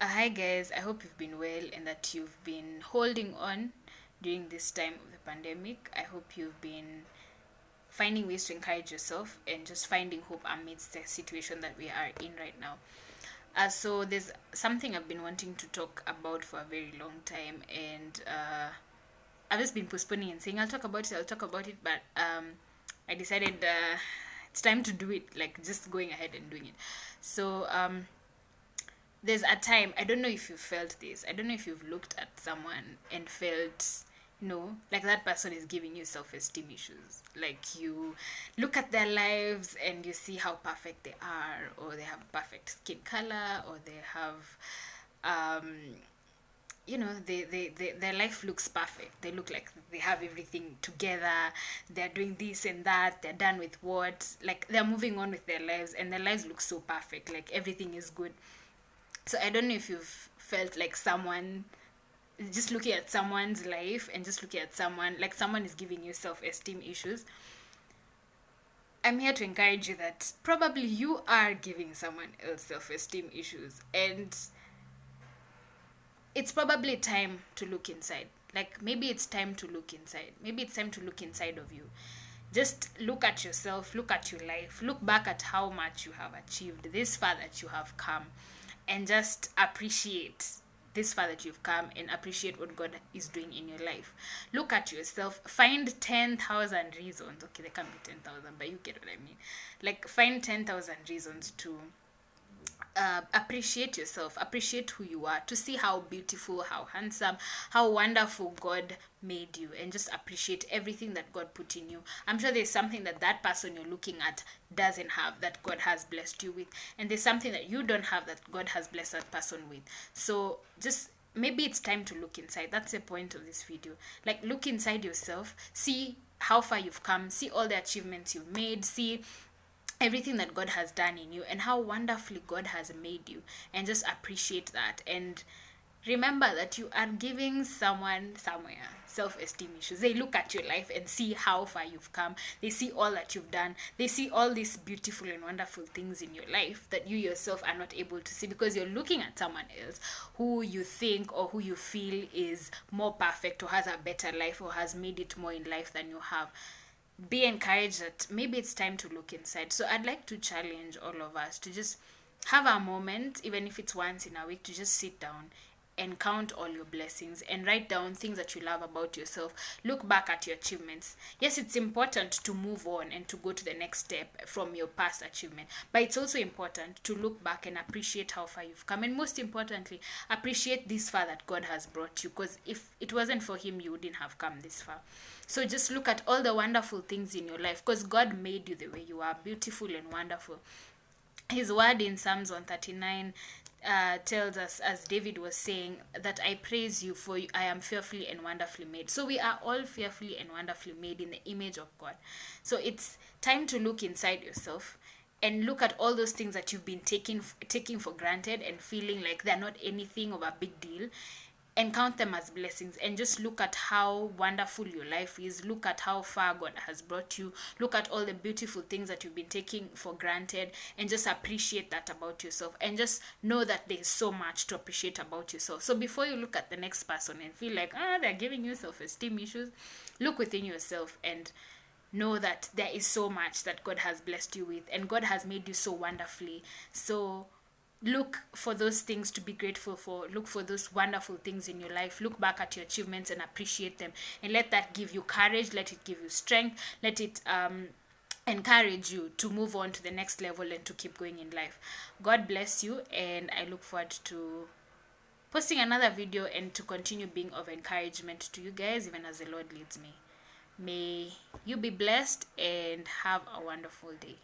Hi guys, I hope you've been well and that you've been holding on during this time of the pandemic. I hope you've been finding ways to encourage yourself and just finding hope amidst the situation that we are in right now. So there's something I've been wanting to talk about for a very long time, and I've just been postponing and saying I'll talk about it, but I decided it's time to do it, like just going ahead and doing it. So there's a time, I don't know if you felt this, I don't know if you've looked at someone and felt, like that person is giving you self-esteem issues. Like you look at their lives and you see how perfect they are, or they have perfect skin color, or they have um their life looks perfect. They look like they have everything together. They're doing this and that. They're done with what, like they're moving on with their lives, and their lives look so perfect, like everything is good. So I don't know if you've felt like someone, just looking at someone's life and just looking at someone, like someone is giving you self-esteem issues. I'm here to encourage you that probably you are giving someone else self-esteem issues, and it's probably time to look inside. Like maybe it's time to look inside. Maybe it's time to look inside of you. Just look at yourself, look at your life, look back at how much you have achieved, this far that you have come, and just appreciate this far that you've come and appreciate what God is doing in your life. Look at yourself, find 10,000 reasons. Okay, there can't be 10,000, but you get what I mean. Like, find 10,000 reasons to appreciate yourself, appreciate who you are, to see how beautiful, how handsome, how wonderful God made you, and just appreciate everything that God put in you. I'm sure there's something that that person you're looking at doesn't have that God has blessed you with, and there's something that you don't have that God has blessed that person with. So just maybe it's time to look inside. That's the point of this video. Like, look inside yourself, see how far you've come, see all the achievements you've made, see everything that God has done in you and how wonderfully God has made you, and just appreciate that. And remember that you are giving someone somewhere self-esteem issues. They look at your life and see how far you've come. They see all that you've done. They see all these beautiful and wonderful things in your life that you yourself are not able to see, because you're looking at someone else who you think or who you feel is more perfect or has a better life or has made it more in life than you have. Be encouraged that maybe it's time to look inside. So I'd like to challenge all of us to just have a moment, even if it's once in a week, to just sit down and count all your blessings and write down things that you love about yourself. Look back at your achievements. Yes, it's important to move on and to go to the next step from your past achievement, but it's also important to look back and appreciate how far you've come, and most importantly, appreciate this far that God has brought you, because if it wasn't for him, you wouldn't have come this far. So just look at all the wonderful things in your life, because God made you the way you are, beautiful and wonderful. His word in Psalms 139 tells us, as David was saying, that I praise you, for I am fearfully and wonderfully made. So we are all fearfully and wonderfully made in the image of God. So it's time to look inside yourself and look at all those things that you've been taking for granted and feeling like they're not anything of a big deal, and count them as blessings, and just look at how wonderful your life is. Look at how far God has brought you. Look at all the beautiful things that you've been taking for granted, and just appreciate that about yourself, and just know that there's so much to appreciate about yourself. So before you look at the next person and feel like they're giving you self-esteem issues, look within yourself and know that there is so much that God has blessed you with, and God has made you so wonderfully. So look for those things to be grateful for. Look for those wonderful things in your life. Look back at your achievements and appreciate them, and let that give you courage, let it give you strength, let it encourage you to move on to the next level and to keep going in life. God bless you, and I look forward to posting another video and to continue being of encouragement to you guys, even as the Lord leads me. May you be blessed and have a wonderful day.